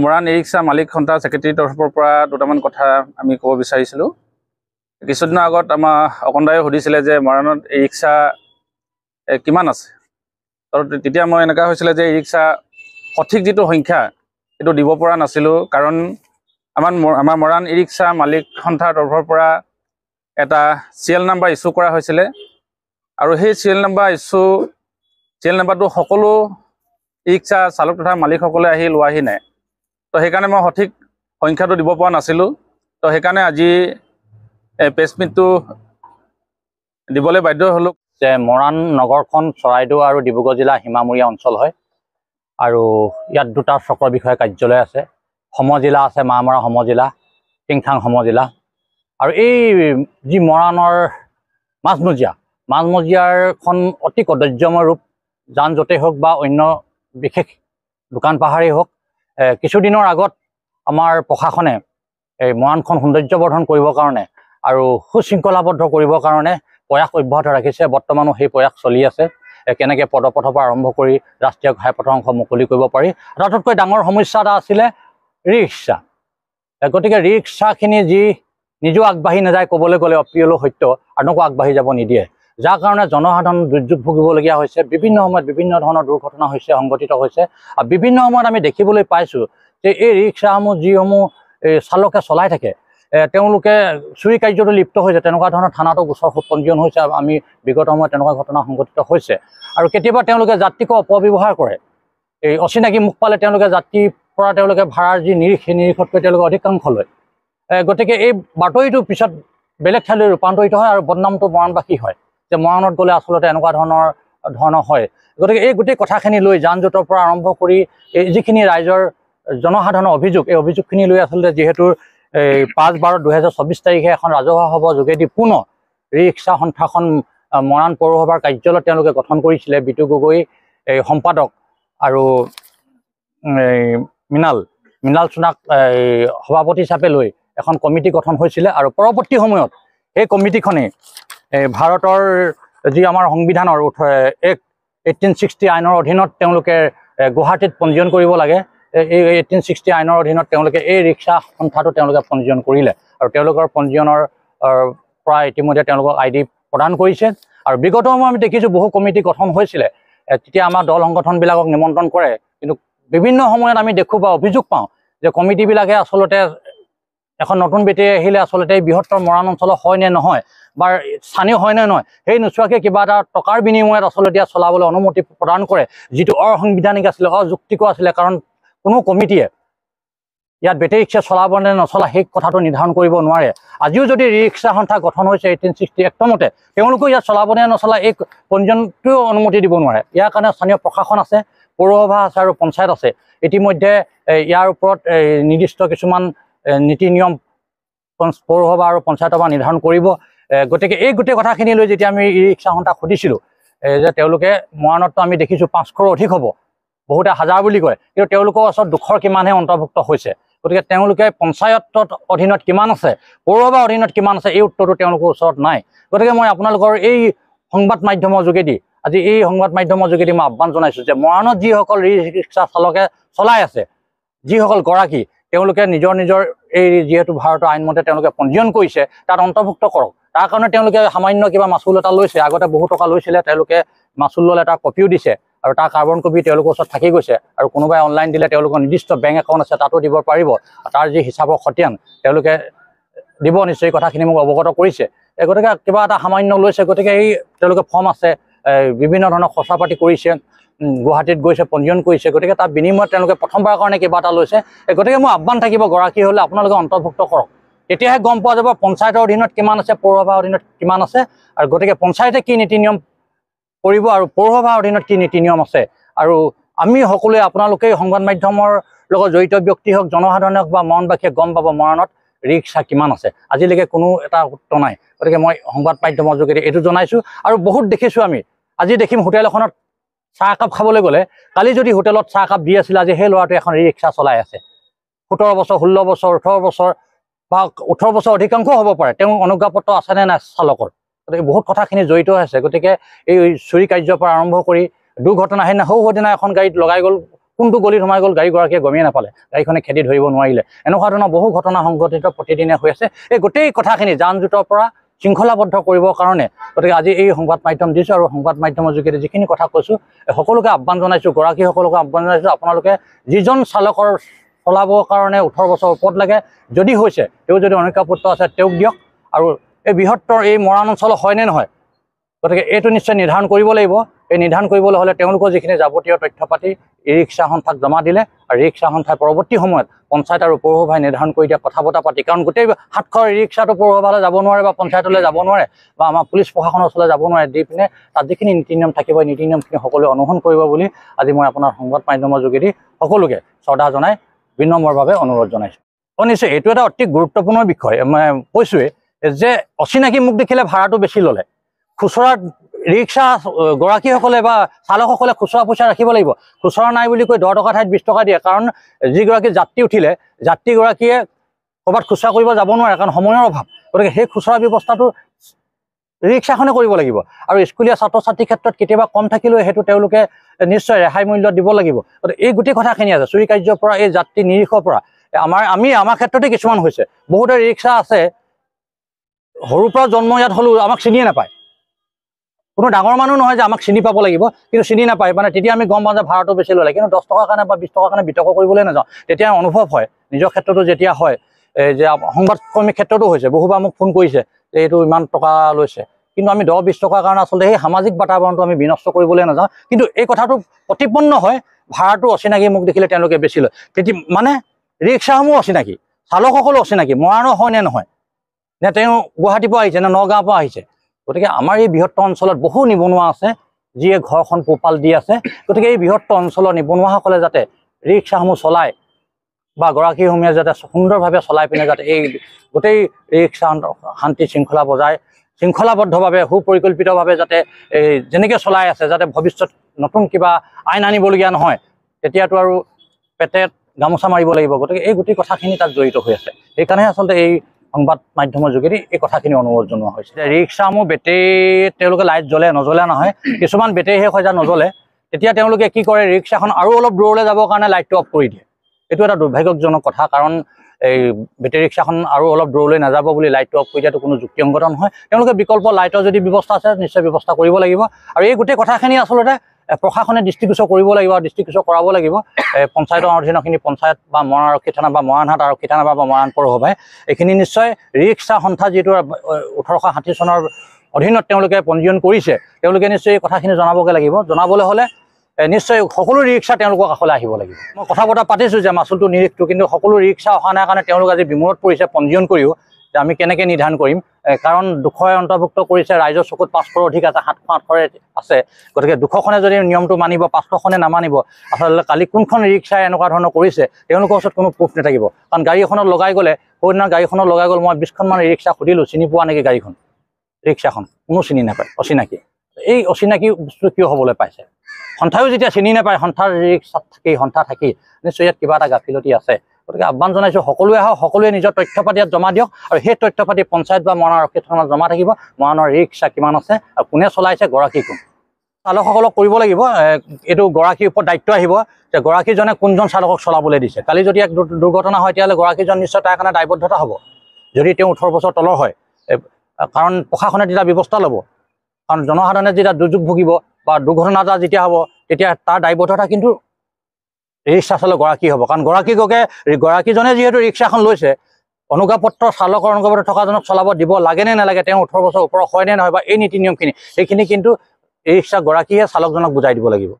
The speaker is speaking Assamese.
মৰাণ ই ৰিক্সা মালিক সন্থা ছেক্ৰেটাৰীৰ তৰফৰ পৰা দুটামান কথা আমি ক'ব বিচাৰিছিলোঁ। কিছুদিনৰ আগত আমাৰ অকণদায়ে সুধিছিলে যে মৰাণত ই ৰিক্সা কিমান আছে। তেতিয়া মই এনেকুৱা হৈছিলে যে ই ৰিক্সা সঠিক যিটো সংখ্যা সেইটো দিব পৰা নাছিলোঁ, কাৰণ আমাৰ মৰাণ ই ৰিক্সা মালিক সন্থাৰ তৰফৰ পৰা এটা চিৰিয়েল নাম্বাৰ ইছ্যু কৰা হৈছিলে, আৰু সেই চিৰিয়েল নাম্বাৰটো সকলো ই ৰিক্সা চালক তথা মালিকসকলে আহি লোৱাহি নাই। তো সেইকাৰণে মই সঠিক সংখ্যাটো দিব পৰা নাছিলোঁ। তো সেইকাৰণে আজি প্ৰেছ মিটটো দিবলৈ বাধ্য হ'লোঁ। যে মৰাণ নগৰখন চৰাইদেউ আৰু ডিব্ৰুগড় জিলা সীমামূৰীয়া অঞ্চল হয়, আৰু ইয়াত দুটা চক্ৰ বিষয়া কাৰ্যালয় আছে। সমজিলা আছে, মামৰা সমজিলা, টিংখাং সমজিলা। আৰু এই যি মৰাণৰ মাজমজিয়াৰখন অতি কদৰ্যময় ৰূপ, যান জঁটেই হওক বা অন্য বিশেষ দোকান পাহাৰেই হওক। কিছুদিনৰ আগত আমাৰ প্ৰশাসনে এই মৰাণখন সৌন্দৰ্যবৰ্ধন কৰিবৰ কাৰণে আৰু সুশৃংখলাবদ্ধ কৰিবৰ কাৰণে প্ৰয়াস অব্যাহত ৰাখিছে। বৰ্তমানো সেই প্ৰয়াস চলি আছে, কেনেকৈ পদপথৰ পৰা আৰম্ভ কৰি ৰাষ্ট্ৰীয় ঘাইপথৰ অংশ মুকলি কৰিব পাৰি। আটাইতকৈ ডাঙৰ সমস্যা এটা আছিলে ৰিক্সা। গতিকে ৰিক্সাখিনি যি নিজেও আগবাঢ়ি নাযায়, ক'বলৈ গ'লে অপ্ৰিয়লো সত্য, আনকো আগবাঢ়ি যাব নিদিয়ে, যাৰ কাৰণে জনসাধাৰণ দুৰ্যোগ ভুগিবলগীয়া হৈছে। বিভিন্ন সময়ত বিভিন্ন ধৰণৰ দুৰ্ঘটনা সংঘটিত হৈছে। আৰু বিভিন্ন সময়ত আমি দেখিবলৈ পাইছোঁ যে এই ৰিক্সাসমূহ যিসমূহ চালকে চলাই থাকে, তেওঁলোকে চুৰি কাৰ্যতো লিপ্ত হৈছে। তেনেকুৱা ধৰণৰ থানাতো গোচৰ পঞ্জীয়ন হৈছে। আমি বিগত সময়ত তেনেকুৱা ঘটনা সংঘটিত হৈছে। আৰু কেতিয়াবা তেওঁলোকে যাত্ৰীকো অপব্যৱহাৰ কৰে। এই অচিনাকি মুখ পালে তেওঁলোকে যাত্ৰীৰ পৰা ভাড়াৰ যি নিৰিখ, সেই নিৰিখতকৈ তেওঁলোকে অধিকাংশ লয়। গতিকে এই বাতৰিটো পিছত বেলেগ ঠাইলৈ ৰূপান্তৰিত হয় আৰু বদনামটো মৰাণবাসী হয়, যে মৰাণত গ'লে আচলতে এনেকুৱা ধৰণৰ হয়। গতিকে এই গোটেই কথাখিনি লৈ যান জঁটৰ পৰা আৰম্ভ কৰি এই যিখিনি ৰাইজৰ জনসাধাৰণৰ অভিযোগ, এই অভিযোগখিনি লৈ আচলতে যিহেতু 5/12/2024 তাৰিখে এখন ৰাজহুৱা সভাৰ যোগেদি পুনৰ ৰিক্সা সন্থাখন মৰাণ পৌৰসভাৰ কাৰ্যালয়ত তেওঁলোকে গঠন কৰিছিলে। বিতু গগৈ সম্পাদক আৰু মৃণাল সোণাক সভাপতি হিচাপে লৈ এখন কমিটি গঠন হৈছিলে। আৰু পৰৱৰ্তী সময়ত এই কমিটিখনে ভাৰতৰ যি আমাৰ সংবিধানৰ 1860 আইনৰ অধীনত তেওঁলোকে গুৱাহাটীত পঞ্জীয়ন কৰিব লাগে। এই 1860 আইনৰ অধীনত তেওঁলোকে এই ৰিক্সা সন্থাটো তেওঁলোকে পঞ্জীয়ন কৰিলে, আৰু তেওঁলোকৰ পঞ্জীয়নৰ পৰা ইতিমধ্যে তেওঁলোকক ID প্ৰদান কৰিছে। আৰু বিগত সময় আমি দেখিছোঁ বহু কমিটি গঠন হৈছিলে, তেতিয়া আমাৰ দল সংগঠনবিলাকক নিমন্ত্ৰণ কৰে, কিন্তু বিভিন্ন সময়ত আমি দেখোঁ বা অভিযোগ পাওঁ যে কমিটিবিলাকে আচলতে এখন নতুন বেটেৰী আহিলে আচলতে এই বৃহত্তৰ মৰাণ অঞ্চলৰ হয় নে নহয়, বা স্থানীয় হয় নে নহয়, সেই নোচোৱাকৈ কিবা এটা টকাৰ বিনিময়ত আচলতে ইয়াত চলাবলৈ অনুমতি প্ৰদান কৰে, যিটো অসাংবিধানিক আছিলে, অযুক্তিকৰ আছিলে। কাৰণ কোনো কমিটিয়ে ইয়াত বেটেৰী ৰিক্সা চলাব নে নচলা সেই কথাটো নিৰ্ধাৰণ কৰিব নোৱাৰে। আজিও যদি ৰিক্সা সন্থা গঠন হৈছে 1860 এক্টৰ মতে, তেওঁলোকেও ইয়াত চলাব নে নচলা এই পঞ্জীয়নটোও অনুমতি দিব নোৱাৰে। ইয়াৰ কাৰণে স্থানীয় প্ৰশাসন আছে, পৌৰসভা আছে আৰু পঞ্চায়ত আছে। ইতিমধ্যে ইয়াৰ ওপৰত নিৰ্দিষ্ট কিছুমান নীতি নিয়ম পৌৰসভা আৰু পঞ্চায়তৰ পৰা নিৰ্ধাৰণ কৰিব। গতিকে এই গোটেই কথাখিনি লৈ যেতিয়া আমি ই ৰিক্সা সন্থাক সুধিছিলোঁ যে তেওঁলোকে মৰাণততো আমি দেখিছোঁ 500ৰো অধিক হ'ব, বহুতে 1000 বুলি কয়, কিন্তু তেওঁলোকৰ ওচৰত 200 কিমানহে অন্তৰ্ভুক্ত হৈছে। গতিকে তেওঁলোকে পঞ্চায়তৰ অধীনত কিমান আছে, পৌৰসভাৰ অধীনত কিমান আছে, এই উত্তৰটো তেওঁলোকৰ ওচৰত নাই। গতিকে মই আপোনালোকৰ এই সংবাদ মাধ্যমৰ যোগেদি মই আহ্বান জনাইছোঁ যে মৰাণত যিসকল ৰিক্সা চালকে চলাই আছে, যিসকল গৰাকী, তেওঁলোকে নিজৰ এই যিহেতু ভাৰতৰ আইনমতে তেওঁলোকে পঞ্জীয়ন কৰিছে, তাত অন্তৰ্ভুক্ত কৰক। তাৰ কাৰণে তেওঁলোকে সামান্য কিবা মাচুল এটা লৈছে, আগতে বহু টকা লৈছিলে, তেওঁলোকে মাচুল ল'লে তাৰ কপিও দিছে, আৰু তাৰ কাৰ্বন কপি তেওঁলোকৰ ওচৰত থাকি গৈছে। আৰু কোনোবাই অনলাইন দিলে তেওঁলোকৰ নিৰ্দিষ্ট বেংক একাউণ্ট আছে, তাতো দিব পাৰিব। তাৰ যি হিচাপৰ খতিয়ান তেওঁলোকে দিব নিশ্চয়, কথাখিনি মোক অৱগত কৰিছে। গতিকে কিবা এটা সামান্য লৈছে, গতিকে এই তেওঁলোকে ফৰ্ম আছে, বিভিন্ন ধৰণৰ খৰচা পাতি কৰিছে, গুৱাহাটীত গৈছে, পঞ্জীয়ন কৰিছে। গতিকে তাৰ বিনিময়ত তেওঁলোকে প্ৰথমবাৰৰ কাৰণে কিবা এটা লৈছে। গতিকে মোৰ আহ্বান থাকিব, গৰাকী হ'লে আপোনালোকে অন্তৰ্ভুক্ত কৰক, তেতিয়াহে গম পোৱা যাব পঞ্চায়তৰ অধীনত কিমান আছে, পৌৰসভাৰ অধীনত কিমান আছে, আৰু গতিকে পঞ্চায়তে কি নীতি নিয়ম কৰিব আৰু পৌৰসভাৰ অধীনত কি নীতি নিয়ম আছে। আৰু আমি সকলোৱে, আপোনালোকে সংবাদ মাধ্যমৰ লগত জড়িত ব্যক্তি হওক, জনসাধাৰণে হওক বা মৰাণবাসীয়ে গম পাব মৰাণত ৰিক্সা কিমান আছে। আজিলৈকে কোনো এটা উত্তৰ নাই। গতিকে মই সংবাদ মাধ্যমৰ যোগেদি এইটো জনাইছোঁ। আৰু বহুত দেখিছোঁ, আমি আজি দেখিম হোটেল এখনত চাহ একাপ খাবলৈ গ'লে, কালি যদি হোটেলত চাহ একাপ দি আছিলে, আজি সেই ল'ৰাটোৱে এখন ৰিক্সা চলাই আছে। 17 বছৰ, 16 বছৰ, 18 বছৰ বা 18 বছৰ অধিকাংশ হ'ব পাৰে। তেওঁ অনুজ্ঞাপত্ৰ আছেনে নাই চালকৰ। গতিকে বহুত কথাখিনি জড়িত আছে। গতিকে এই চুৰি কাৰ্যৰ পৰা আৰম্ভ কৰি দুৰ্ঘটনা, সেইদিনা এখন গাড়ীত লগাই গ'ল কোনটো গলিত সোমাই গ'ল গাড়ীগৰাকীয়ে গমেই নাপালে, গাড়ীখনে খেদি ধৰিব নোৱাৰিলে। এনেকুৱা ধৰণৰ বহু ঘটনা সংঘটিত প্ৰতিদিনে হৈ আছে। এই গোটেই কথাখিনি যান জোঁটৰ পৰা শৃংখলাবদ্ধ কৰিবৰ কাৰণে গতিকে আজি এই সংবাদ মাধ্যম দিছোঁ, আৰু সংবাদ মাধ্যমৰ যোগেদি যিখিনি কথা কৈছোঁ সকলোকে আহ্বান জনাইছোঁ, গৰাকীসকলকো আহ্বান জনাইছোঁ, আপোনালোকে যিজন চালকৰ চলাবৰ কাৰণে 18 বছৰ ওপৰত লাগে, যদি হৈছে তেওঁ যদি অনুজ্ঞাপত্ৰ আছে তেওঁক দিয়ক। আৰু এই বৃহত্তৰ এই মৰাণ অঞ্চল হয়নে নহয়, গতিকে এইটো নিশ্চয় নিৰ্ধাৰণ কৰিব লাগিব। এই নিৰ্ধাৰণ কৰিবলৈ হ'লে তেওঁলোকৰ যিখিনি যাৱতীয় তথ্য পাতি ই ৰিক্সা সন্থাক জমা দিলে, আৰু ৰিক্সা সন্থাই পৰৱৰ্তী সময়ত পঞ্চায়ত আৰু পৌৰসভাই নিৰ্ধাৰণ কৰি দিয়া কথা বতৰা পাতি, কাৰণ গোটেই 700 ৰিক্সাটো পৌৰসভালৈ যাব নোৱাৰে বা পঞ্চায়তলৈ যাব নোৱাৰে বা আমাৰ পুলিচ প্ৰশাসনৰ ওচৰলৈ যাব নোৱাৰে, দি পিনে তাত যিখিনি নীতি নিয়ম থাকিব এই নীতি নিয়মখিনি সকলোৱে অনুসৰণ কৰিব বুলি আজি মই আপোনাৰ সংবাদ মাধ্যমৰ যোগেদি সকলোকে শ্ৰদ্ধা জনাই বিনম্ৰভাৱে অনুৰোধ জনাইছোঁ। নিশ্চয় এইটো এটা অতি গুৰুত্বপূৰ্ণ বিষয়। মই কৈছোঁৱেই যে অচিনাকি মুখ দেখিলে ভাড়াটো বেছি ল'লে, খুচুৰা ৰিক্সা গৰাকীসকলে বা চালকসকলে খুচুৰা পইচা ৰাখিব লাগিব। খুচুৰা নাই বুলি কৈ 10 টকা ঠাইত 20 টকা দিয়ে, কাৰণ যিগৰাকী যাত্ৰী উঠিলে যাত্ৰীগৰাকীয়ে ক'ৰবাত খুচুৰা কৰিব যাব নোৱাৰে, কাৰণ সময়ৰ অভাৱ। গতিকে সেই খুচুৰা ব্যৱস্থাটো ৰিক্সাখনে কৰিব লাগিব। আৰু স্কুলীয়া ছাত্ৰ ছাত্ৰীৰ ক্ষেত্ৰত কেতিয়াবা কম থাকিলেও সেইটো তেওঁলোকে নিশ্চয় ৰেহাই মূল্য দিব লাগিব। গতিকে এই গোটেই কথাখিনি আছে, চুৰি কাৰ্যৰ পৰা এই যাত্ৰী নিৰীক্ষৰ পৰা আমাৰ ক্ষেত্ৰতে কিছুমান হৈছে। বহুতে ৰিক্সা আছে, সৰুৰ পৰা জন্ম ইয়াত হ'লেও আমাক চিনিয়ে নাপায়, কোনো ডাঙৰ মানুহ নহয় যে আমাক চিনি পাব লাগিব, কিন্তু চিনি নাপায়। মানে তেতিয়া আমি গম পাওঁ যে ভাড়াটো বেছি ল'লে, কিন্তু 10 টকাৰ কাৰণে বা 20 টকাৰ কাৰণে বিতৰ্ক কৰিবলৈ নাযাওঁ। তেতিয়া অনুভৱ হয়, নিজৰ ক্ষেত্ৰতো যেতিয়া হয় যে সংবাদকৰ্মীৰ ক্ষেত্ৰতো হৈছে, বহুবাৰ মোক ফোন কৰিছে যে এইটো ইমান টকা লৈছে, কিন্তু আমি 10-20 টকাৰ কাৰণে আচলতে সেই সামাজিক বাতাবৰণটো আমি বিনষ্ট কৰিবলৈ নাযাওঁ। কিন্তু এই কথাটো প্ৰতিপন্ন হয়, ভাড়াটো অচিনাকি মুখ দেখিলে তেওঁলোকে বেছি লয়। তেতিয়া মানে ৰিক্সাসমূহ অচিনাকি, চালকসকলো অচিনাকি, মৰাণৰ হয় নে নহয়, নে তেওঁ গুৱাহাটীৰ পৰা আহিছে নে নগাঁৱৰ পৰা আহিছে। গতিকে আমাৰ এই বৃহত্তৰ অঞ্চলত বহু নিবনুৱা আছে যিয়ে ঘৰখন পোহপাল দি আছে। গতিকে এই বৃহত্তৰ অঞ্চলৰ নিবনুৱাসকলে যাতে ৰিক্সাসমূহ চলায় বা গৰাকীসমূহে যাতে সুন্দৰভাৱে চলাই পিনে যাতে এই গোটেই ৰিক্সা শান্তি শৃংখলা বজাই শৃংখলাবদ্ধভাৱে সুপৰিকল্পিতভাৱে যাতে এই যেনেকৈ চলাই আছে, যাতে ভৱিষ্যত নতুন কিবা আইন আনিবলগীয়া নহয়, তেতিয়াতো আৰু পেটে গামোচা মাৰিব লাগিব। গতিকে এই গোটেই কথাখিনি তাত জড়িত হৈ আছে। সেইকাৰণে আচলতে এই সংবাদ মাধ্যমৰ যোগেদি এই কথাখিনি অনুৰোধ জনোৱা হৈছে। ৰিক্সাসমূহ বেটেৰী তেওঁলোকে লাইট জ্বলে নজ্বলে নহয়, কিছুমান বেটেৰী শেষ হৈ যায় নজ্বলে, তেতিয়া তেওঁলোকে কি কৰে, ৰিক্সাখন আৰু অলপ দূৰলৈ যাবৰ কাৰণে লাইটটো অফ কৰি দিয়ে। এইটো এটা দুৰ্ভাগ্যজনক কথা, কাৰণ এই বেটেৰী ৰিক্সাখন আৰু অলপ দূৰলৈ নাযাব বুলি লাইটটো অফ কৰি দিয়াটো কোনো যুক্তিসংগত নহয়। তেওঁলোকে বিকল্প লাইটৰ যদি ব্যৱস্থা আছে নিশ্চয় ব্যৱস্থা কৰিব লাগিব। আৰু এই গোটেই কথাখিনি আচলতে প্ৰশাসনে দৃষ্টিগোচৰ কৰিব লাগিব, আৰু দৃষ্টিগোচৰ কৰাব লাগিব। পঞ্চায়তৰ অধীনখিনি পঞ্চায়ত বা মৰাণ আৰক্ষী থানা বা মৰাণহাট আৰক্ষী থানা বা মৰাণ পৌৰসভাই এইখিনি নিশ্চয় ৰিক্সা সন্থা যিটো 1860 চনৰ অধীনত তেওঁলোকে পঞ্জীয়ন কৰিছে, তেওঁলোকে নিশ্চয় এই কথাখিনি জনাবগৈ লাগিব। জনাবলৈ হ'লে নিশ্চয় সকলো ৰিক্সা তেওঁলোকৰ কাষলৈ আহিব লাগিব। মই কথা বতৰা পাতিছোঁ যে মাচুলটো নিৰীক্ষটো, কিন্তু সকলো ৰিক্সা অহা নাই কাৰণে তেওঁলোক আজি বিমূৰত পৰিছে পঞ্জীয়ন কৰিও, যে আমি কেনেকৈ নিৰ্ধাৰণ কৰিম। কাৰণ 200 অন্তৰ্ভুক্ত কৰিছে, ৰাইজৰ চকুত 500 অধিক আছে, 700-800 আছে। গতিকে 200খনে যদি নিয়মটো মানিব, 500খনে নামানিব, আচলতে কালি কোনখন ৰিক্সাই এনেকুৱা ধৰণৰ কৰিছে তেওঁলোকৰ ওচৰত কোনো প্ৰুফ নাথাকিব। কাৰণ গাড়ী এখনত লগাই গ'লে, সেইদিনা গাড়ীখনত লগাই গ'ল, মই 20খনমান ৰিক্সা সুধিলোঁ চিনি পোৱা নেকি গাড়ীখন, ৰিক্সাখন কোনো চিনি নাপায়, অচিনাকি। এই অচিনাকি বস্তু কিয় হ'বলৈ পাইছে? সন্থায়ো যেতিয়া চিনি নাপায়, সন্থাৰ ৰিক্সাত থাকেই, সন্থা থাকেই, নিশ্চয় ইয়াত কিবা এটা গাফিলতি আছে। গতিকে আহ্বান জনাইছোঁ, সকলোৱে আহক, সকলোৱে নিজৰ তথ্য পাতি ইয়াত জমা দিয়ক, আৰু সেই তথ্য পাতি পঞ্চায়ত বা মৰাণ আৰক্ষী থানাত জমা থাকিব। মৰাণৰ ৰিক্সা কিমান আছে আৰু কোনে চলাইছে, গৰাকী কোন। চালকসকলক কৰিব লাগিব, এইটো গৰাকীৰ ওপৰত দায়িত্ব আহিব যে গৰাকীজনে কোনজন চালকক চলাবলৈ দিছে। কালি যদি এক দুৰ্ঘটনা হয়, তেতিয়াহ'লে গৰাকীজন নিশ্চয় তাৰ কাৰণে দায়বদ্ধতা হ'ব, যদি তেওঁ 18 বছৰ তলৰ হয়। কাৰণ প্ৰশাসনে তেতিয়া ব্যৱস্থা ল'ব, কাৰণ জনসাধাৰণে যেতিয়া দুৰ্যোগ ভুগিব বা দুৰ্ঘটনা এটা যেতিয়া হ'ব, তেতিয়া তাৰ দায়বদ্ধতা কিন্তু ৰিক্সা চালক গৰাকী হ'ব। কাৰণ গৰাকীজনে যিহেতু ৰিক্সাখন লৈছে, অনুজ্ঞাপত্ৰ চালকৰ অনুজ্ঞাপত্ৰ থকাজনক চলাব দিব লাগে নে নালাগে, তেওঁ 18 বছৰ ওপৰ হয় নে নহয়, বা এই নীতি নিয়মখিনি সেইখিনি কিন্তু ৰিক্সা গৰাকীয়ে চালকজনক বুজাই দিব লাগিব।